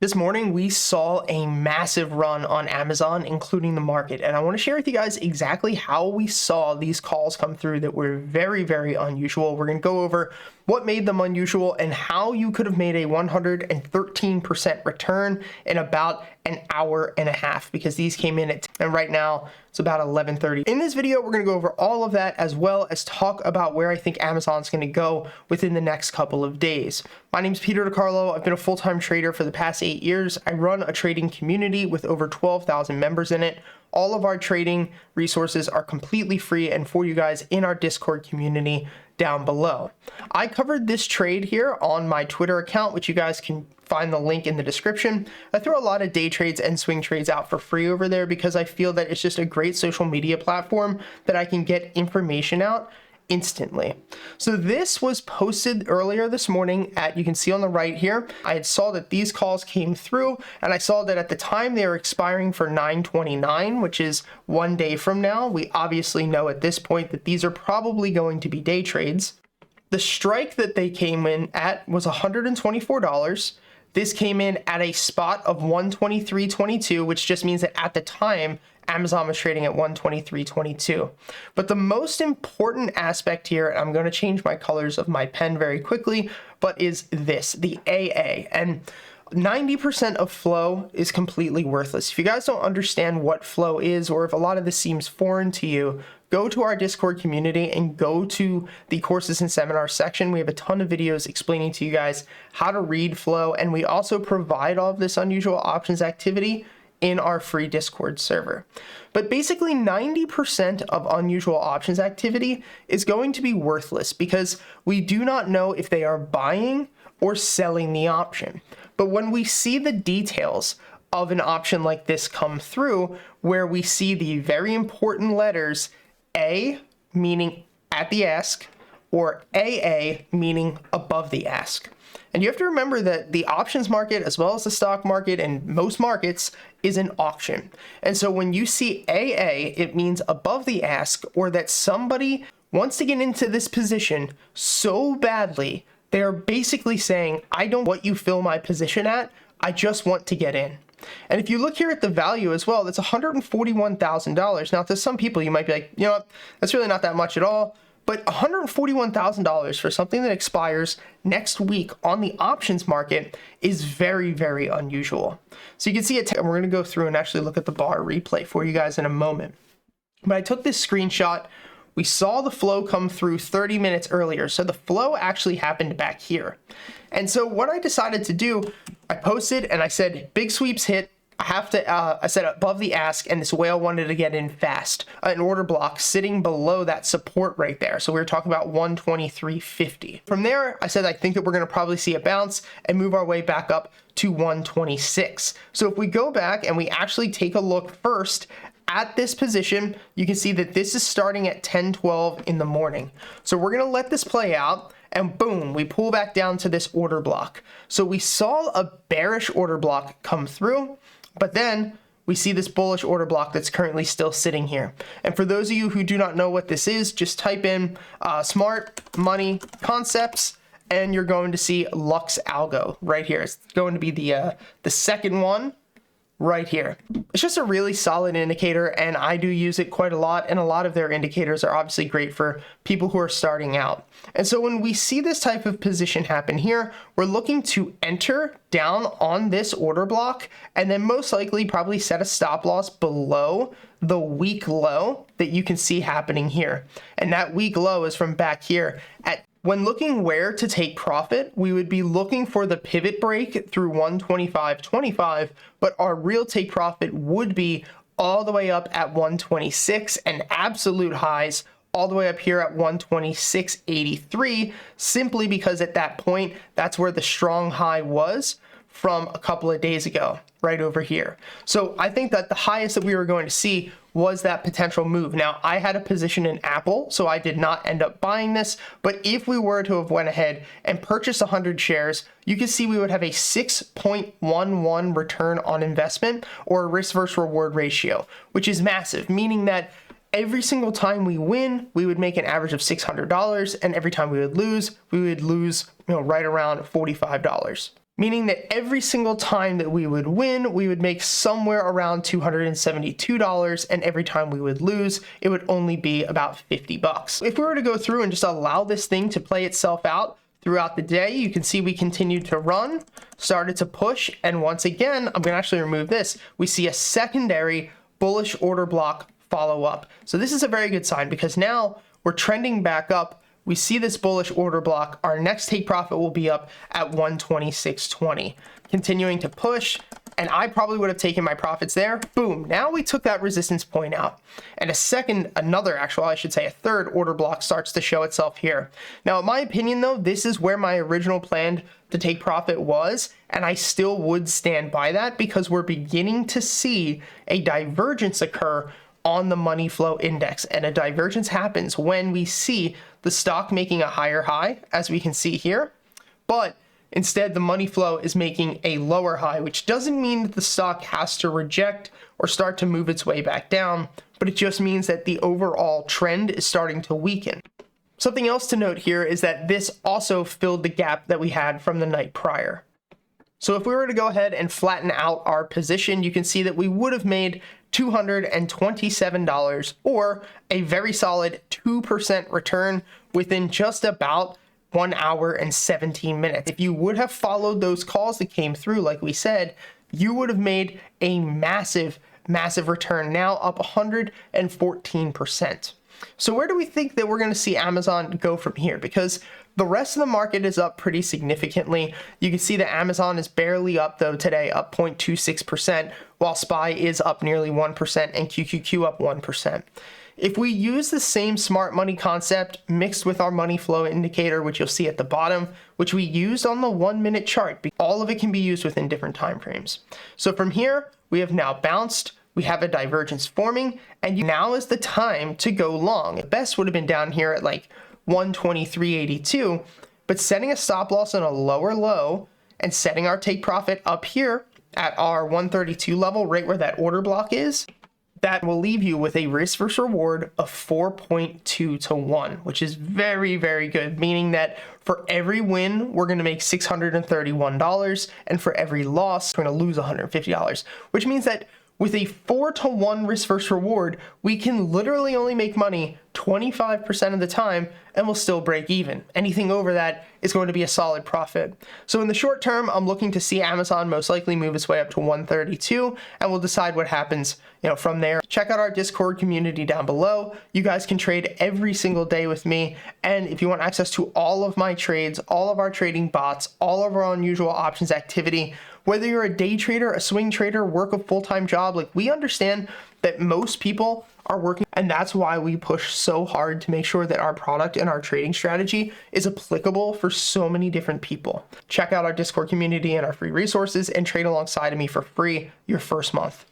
This morning, we saw a massive run on Amazon, including the market, and I want to share with you guys exactly how we saw these calls come through that were very, very unusual. We're going to go over what made them unusual and how you could have made a 113% return in about an hour and a half, because these came in and right now it's about 11:30. In this video, we're going to go over all of that, as well as talk about where I think Amazon's going to go within the next couple of days. My name is Peter DiCarlo. I've been a full-time trader for the past 8 years. I run a trading community with over 12,000 members in it. All of our trading resources are completely free and for you guys in our Discord community down below. I covered this trade here on my Twitter account, which you guys can find the link in the description. I throw a lot of day trades and swing trades out for free over there because I feel that it's just a great social media platform that I can get information out instantly. So this was posted earlier this morning at, you can see on the right here, I saw that these calls came through and I saw that at the time they were expiring for 9/29, which is 1 day from now. We obviously know at this point that these are probably going to be day trades. The strike that they came in at was $124. This came in at a spot of 123.22, which just means that at the time, Amazon was trading at 123.22. But the most important aspect here, and I'm going to change my colors of my pen very quickly, but is this, the AA. And 90% of flow is completely worthless. If you guys don't understand what flow is, or if a lot of this seems foreign to you, go to our Discord community and go to the courses and seminars section. We have a ton of videos explaining to you guys how to read flow, and we also provide all of this unusual options activity in our free Discord server. But basically 90% of unusual options activity is going to be worthless because we do not know if they are buying or selling the option. But when we see the details of an option like this come through, where we see the very important letters A, meaning at the ask, or AA, meaning above the ask. And you have to remember that the options market, as well as the stock market and most markets, is an auction. And so when you see AA, it means above the ask, or that somebody wants to get into this position so badly, they're basically saying, I don't want you fill my position at, I just want to get in. And if you look here at the value as well, that's $141,000. Now, to some people, you might be like, you know what, that's really not that much at all. But $141,000 for something that expires next week on the options market is very, very unusual. So you can see it, and we're going to go through and actually look at the bar replay for you guys in a moment. But I took this screenshot. We saw the flow come through 30 minutes earlier. So the flow actually happened back here. And so what I decided to do, I posted and I said, big sweeps hit. I said above the ask, and this whale wanted to get in fast. An order block sitting below that support right there. So we were talking about 123.50. From there, I said I think that we're going to probably see a bounce and move our way back up to 126. So if we go back and we actually take a look first at this position, you can see that this is starting at 10:12 in the morning. So we're going to let this play out. And boom, we pull back down to this order block. So we saw a bearish order block come through, but then we see this bullish order block that's currently still sitting here. And for those of you who do not know what this is, just type in smart money concepts, and you're going to see Lux Algo right here. It's going to be the second one right here. It's just a really solid indicator, and I do use it quite a lot, and a lot of their indicators are obviously great for people who are starting out. And so when we see this type of position happen here, we're looking to enter down on this order block, and then most likely probably set a stop loss below the week low that you can see happening here. And that week low is from back here at. When looking where to take profit, we would be looking for the pivot break through 125.25, but our real take profit would be all the way up at 126 and absolute highs all the way up here at 126.83, simply because at that point, that's where the strong high was from a couple of days ago, right over here. So I think that the highest that we were going to see was that potential move. Now, I had a position in Apple, so I did not end up buying this, but if we were to have went ahead and purchased 100 shares, you can see we would have a 6.11 return on investment, or a risk versus reward ratio, which is massive, meaning that every single time we win, we would make an average of $600, and every time we would lose right around $45. meaning that every single time that we would win, we would make somewhere around $272, and every time we would lose, it would only be about 50 bucks. If we were to go through and just allow this thing to play itself out throughout the day, you can see we continued to run, started to push, and once again, I'm going to actually remove this. We see a secondary bullish order block follow up. So this is a very good sign because now we're trending back up. We see this bullish order block. Our next take profit will be up at 126.20. Continuing to push, and I probably would have taken my profits there. Boom, now we took that resistance point out. And a third order block starts to show itself here. Now, in my opinion though, this is where my original plan to take profit was, and I still would stand by that because we're beginning to see a divergence occur on the money flow index. And a divergence happens when we see the stock making a higher high, as we can see here, but instead the money flow is making a lower high, which doesn't mean that the stock has to reject or start to move its way back down, but it just means that the overall trend is starting to weaken. Something else to note here is that this also filled the gap that we had from the night prior. So if we were to go ahead and flatten out our position, you can see that we would have made $227 or a very solid 2% return within just about 1 hour and 17 minutes. If you would have followed those calls that came through, like we said, you would have made a massive return, now up 114%. So where do we think that we're going to see Amazon go from here? Because the rest of the market is up pretty significantly. You can see that Amazon is barely up though today, up 0.26%, while SPY is up nearly 1% and QQQ up 1%. If we use the same smart money concept mixed with our money flow indicator, which you'll see at the bottom, which we used on the 1 minute chart, all of it can be used within different time frames. So from here, we have now bounced. We have a divergence forming, and now is the time to go long. The best would have been down here at like 123.82, but setting a stop loss on a lower low and setting our take profit up here at our 132 level, right where that order block is, that will leave you with a risk versus reward of 4.2 to 1, which is very, very good, meaning that for every win, we're going to make $631, and for every loss, we're going to lose $150, which means that with a 4 to 1 risk versus reward, we can literally only make money 25% of the time and we'll still break even. Anything over that is going to be a solid profit. So in the short term, I'm looking to see Amazon most likely move its way up to 132, and we'll decide what happens, from there. Check out our Discord community down below. You guys can trade every single day with me. And if you want access to all of my trades, all of our trading bots, all of our unusual options activity, whether you're a day trader, a swing trader, work a full-time job, like we understand that most people are working, and that's why we push so hard to make sure that our product and our trading strategy is applicable for so many different people. Check out our Discord community and our free resources and trade alongside of me for free your first month.